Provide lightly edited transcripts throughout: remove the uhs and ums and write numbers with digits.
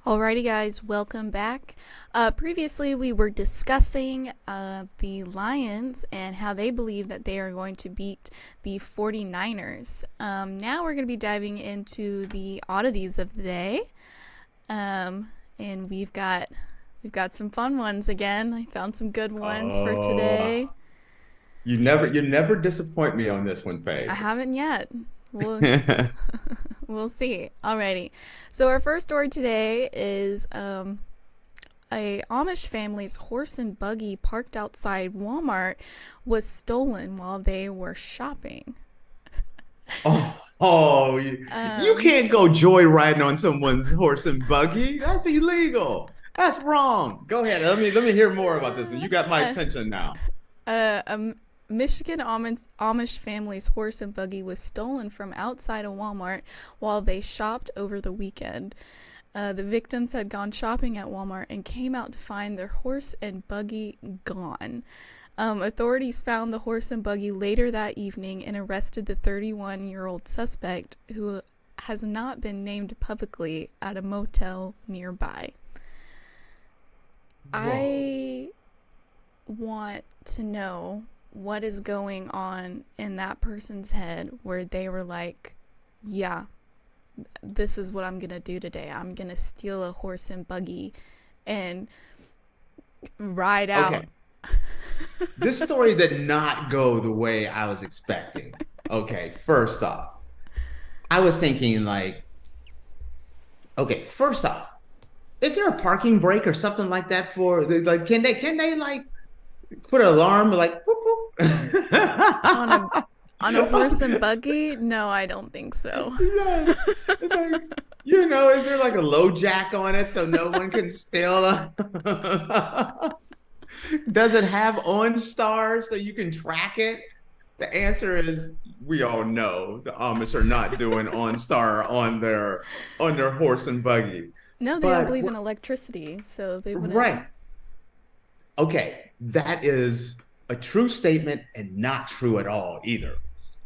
Alrighty guys, welcome back. Previously we were discussing the Lions and how they believe that they are going to beat the 49ers. Now we're going to be diving into the oddities of the day. And we've got some fun ones again. I found some good ones for today. You never disappoint me on this one, I Faith. haven't yet. We'll we'll see. Alrighty. So our first story today is a Amish family's horse and buggy parked outside Walmart was stolen while they were shopping. You Um, can't go joyriding on someone's horse and buggy. That's illegal. That's wrong. Go ahead. Let me hear more about this. You got my uh, attention now. a Michigan Amish family's horse and buggy was stolen from outside a Walmart while they shopped over the weekend. The victims had gone shopping at Walmart and came out to find their horse and buggy gone. Authorities found the horse and buggy later that evening and arrested the 31-year-old suspect, who has not been named publicly, at a motel nearby. Whoa. I want to know what is going on in that person's head where they were like, yeah, this is what I'm gonna do today. I'm gonna steal a horse and buggy and ride out. Okay. This story did not go the way I was expecting. Okay, first off, I was thinking like, okay, first off, is there a parking brake or something like that for like can they like put an alarm like whoop, on a whoop? on a horse and buggy? No, I don't think so. Yes. It's like, is there like a low jack on it so no one can steal Does it have OnStar so you can track it? The answer is we all know the Amish are not doing OnStar on their horse and buggy. No, they don't But believe in electricity, so they wouldn't. right. Okay, that is a true statement and not true at all either.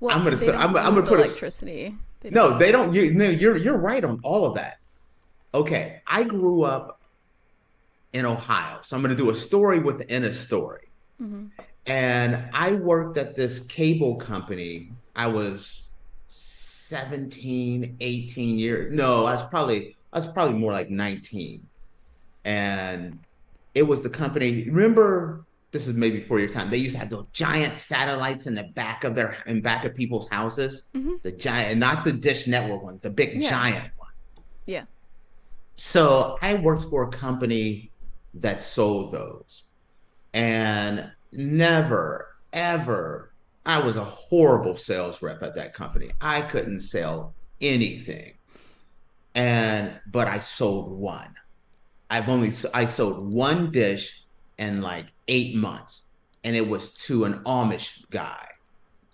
Well, I'm gonna they say don't I'm gonna use put a electricity. They don't no. use They don't use. No, electricity. you're right on all of that. Okay, I grew up in Ohio, so I'm gonna do a story within a story. Mm-hmm. And I worked at this cable company. I was 17, 18 years. No, I was probably more like 19. And it was the company. Remember, this is maybe before your time. They used to have those giant satellites in the back of people's houses. Mm-hmm. The giant, not the Dish Network ones, the big Yeah. giant one. Yeah. So I worked for a company that sold those. And never, ever, I was a horrible sales rep at that company. I couldn't sell anything. But I sold one. I sold one dish in like 8 months, and it was to an Amish guy.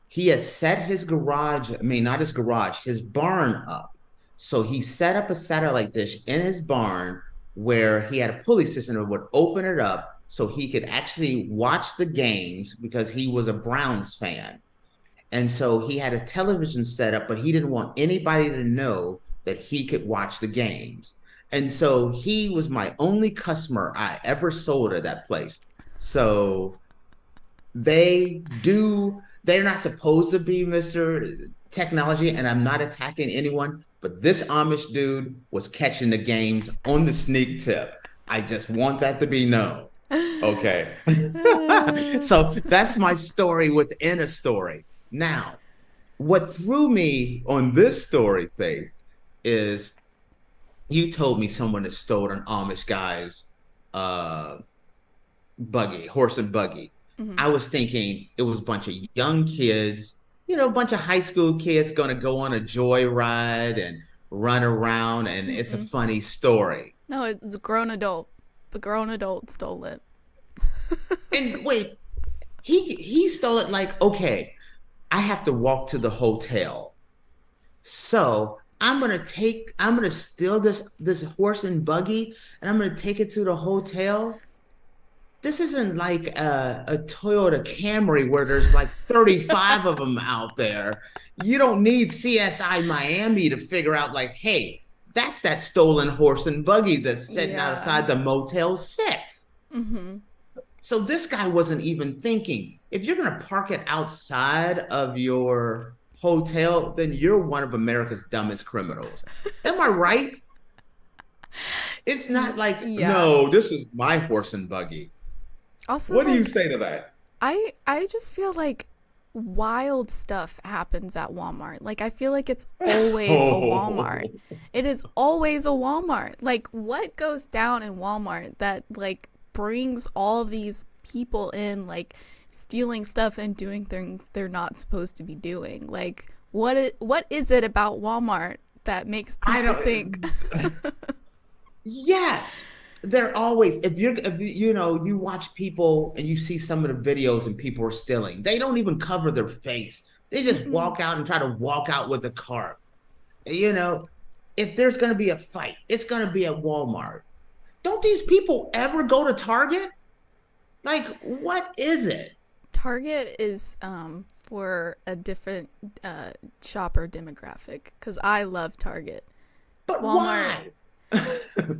He had set his garage, I mean, not his garage, his barn up. So he set up a satellite dish in his barn where he had a pulley system that would open it up so he could actually watch the games because he was a Browns fan. And so he had a television set up, but he didn't want anybody to know that he could watch the games. And so he was my only customer I ever sold at that place. So they're not supposed to be Mr. Technology, and I'm not attacking anyone, but this Amish dude was catching the games on the sneak tip. I just want that to be known. Okay. So that's my story within a story. Now, what threw me on this story, Faith, is you told me someone had stolen an Amish guy's uh horse and buggy. Mm-hmm. I was thinking it was a bunch of young kids, a bunch of high school kids going to go on a joyride and run around, and it's a Mm-mm. funny story. No, it's a grown adult. The grown adult stole it. And wait, he stole it like, okay, I have to walk to the hotel. So I'm gonna steal this horse and buggy and I'm gonna take it to the hotel. This isn't like a Toyota Camry where there's like 35 of them out there. You don't need CSI Miami to figure out like, hey, That's that stolen horse and buggy that's sitting Yeah. outside the Motel 6. Mm-hmm. So this guy wasn't even thinking. If you're going to park it outside of your hotel, then you're one of America's dumbest criminals. Am I right? It's not like, Yeah. no, this is my horse and buggy. Also, What do you like, say to that? I just feel like wild stuff happens at Walmart. Like, I feel like it's always a Walmart. Oh, It is always a Walmart. Like, what goes down in Walmart that like brings all these people in, like stealing stuff and doing things they're not supposed to be doing? Like, what is it about Walmart that makes I people think? don't. Yes, they're always. If you know, you watch people and you see some of the videos and people are stealing. They don't even cover their face. They just Mm-mm. walk out and try to walk out with a cart. You know, if there's going to be a fight, it's going to be at Walmart. Don't these people ever go to Target? Like, what is it? Target is for a different shopper demographic because I love Target. But Walmart, why?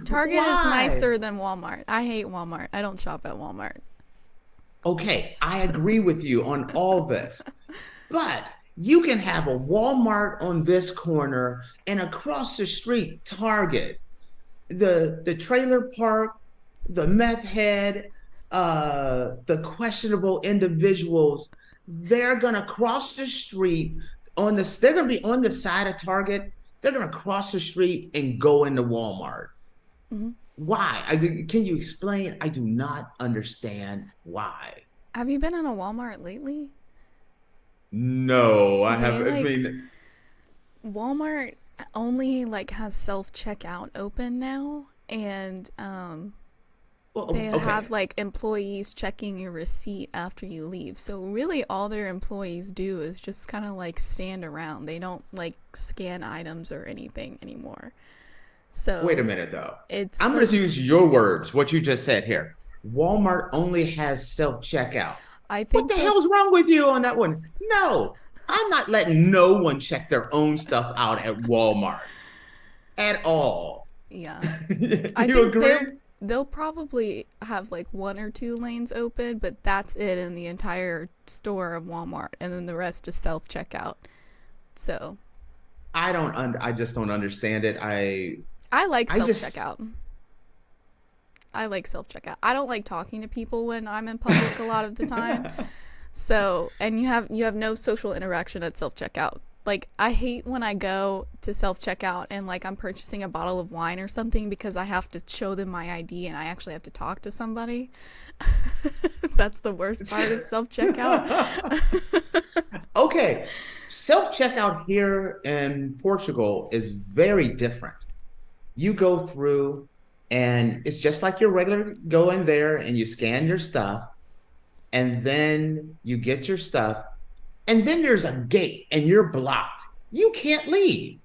Target is Why? nicer than Walmart. I hate Walmart. I don't shop at Walmart. Okay, I agree with you on all this, but you can have a Walmart on this corner and across the street, Target, the trailer park, the meth head, the questionable individuals. They're gonna cross the street on this. They're gonna be on the side of Target. They're gonna cross the street and go into Walmart. Hmm. Why? Can you explain? I do not understand why. Have you been in a Walmart lately? No, I They have. I like mean, Walmart only like has self checkout open now, and they well, have okay. like employees checking your receipt after you leave. So really all their employees do is just kind of like stand around. They don't like scan items or anything anymore. Wait a So minute, though. it's I'm going like to use your words, what you just said here. Walmart only has self checkout. I What think the the hell's wrong with you on that one? No, I'm not letting no one check their own stuff out at Walmart at all. yeah. I You think agree? they'll probably have like one or two lanes open, but that's it in the entire store of Walmart, and then the rest is self checkout. So I just don't understand it. I like I self just checkout. I like self checkout. I don't like talking to people when I'm in public a lot of the time. So, and you have no social interaction at self checkout. Like I hate when I go to self checkout and like I'm purchasing a bottle of wine or something because I have to show them my ID and I actually have to talk to somebody. That's the worst part of self checkout. Okay. Self checkout here in Portugal is very different. You go through and it's just like your regular go in there and you scan your stuff and then you get your stuff and then there's a gate and you're blocked. You can't leave.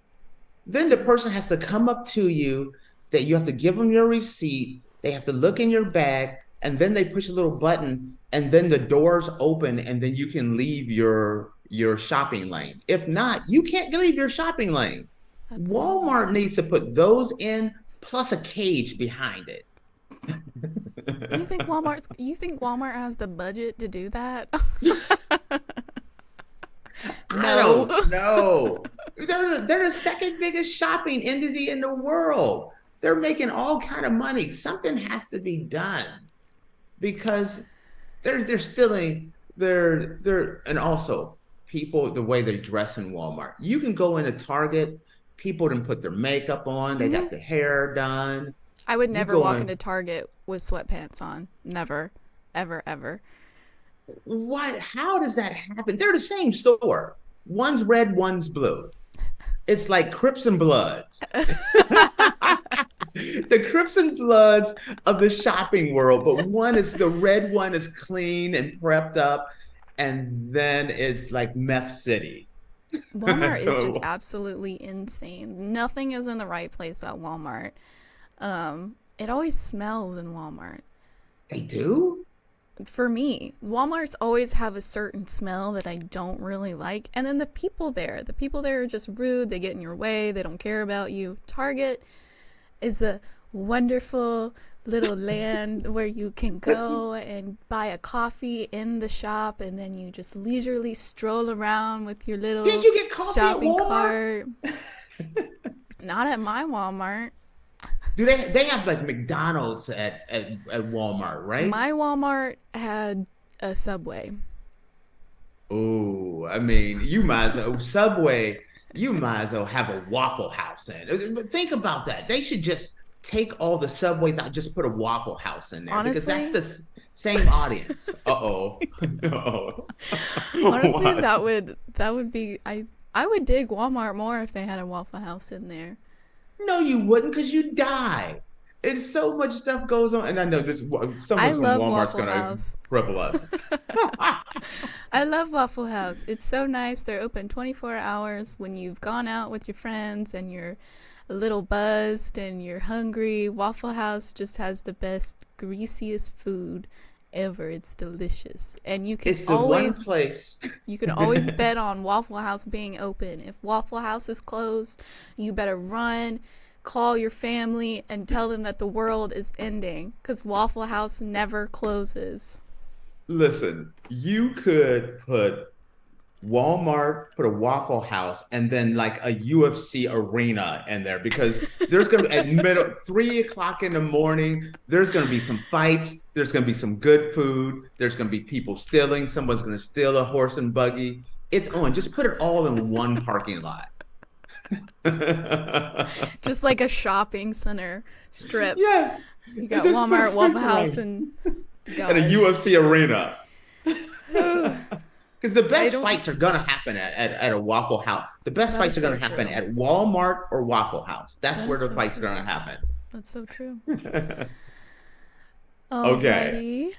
Then the person has to come up to you that you have to give them your receipt. They have to look in your bag and then they push a little button and then the doors open and then you can leave your shopping lane. If not, you can't leave your shopping lane. That's so Walmart weird. needs to put those in plus a cage behind it. You think Walmart has the budget to do that? I No. don't know. They're the second biggest shopping entity in the world. They're making all kind of money. Something has to be done because they're stealing they're and also people the way they dress in Walmart. You can go into Target, people didn't put their makeup on, they Hmm. got their hair done. I would You never go walk in into Target with sweatpants on. Never. Ever, ever. what how does that happen? They're the same store. One's red, one's blue. It's like Crips and Bloods. The Crips and Bloods of the shopping world, but one is the red one is clean and prepped up, and then it's like Meth City. Walmart is just So absolutely insane. Nothing is in the right place at Walmart. It always smells in Walmart. they do? for me, Walmarts always have a certain smell that I don't really like. And then the people there are just rude. They get in your way. They don't care about you. Target is a wonderful little land where you can go and buy a coffee in the shop, and then you just leisurely stroll around with your little Did you get coffee shopping at cart. Not at my Walmart. Do they have like McDonald's at Walmart, right? My Walmart had a Subway. Oh, I mean, you might as well Subway. You might as well have a Waffle House in. Think about that. They should just take all the Subways out, just put a Waffle House in there. Honestly, because that's the same audience. Uh-oh. Uh-oh. honestly, that would be I would dig Walmart more if they had a Waffle House in there. No, you wouldn't, because you die. It's so much stuff goes on, and I know this. Someone from Walmart's Waffle gonna House. cripple us. I love Waffle House. It's so nice. They're open 24 hours when you've gone out with your friends and you're a little buzzed and you're hungry. Waffle House just has the best, greasiest food ever. It's delicious. And you can It's the always one place. you can always bet on Waffle House being open. If Waffle House is closed, you better run, call your family, and tell them that the world is ending, because Waffle House never closes. Listen, you could put Walmart, put a Waffle House, and then like a UFC arena in there, because there's gonna be at 3 o'clock in the morning. There's gonna be some fights. There's gonna be some good food. There's gonna be people stealing. Someone's gonna steal a horse and buggy. It's on. Just put it all in one parking lot. Just like a shopping center strip. Yeah. You got Just Walmart, put Waffle French House, fries. and And a UFC arena. Because the best don't- fights are going to happen at a Waffle House. The best That fights is are going to so happen true. at Walmart or Waffle House. That's That where is the so fights true. are going to happen. That's so true. Okay. Alrighty.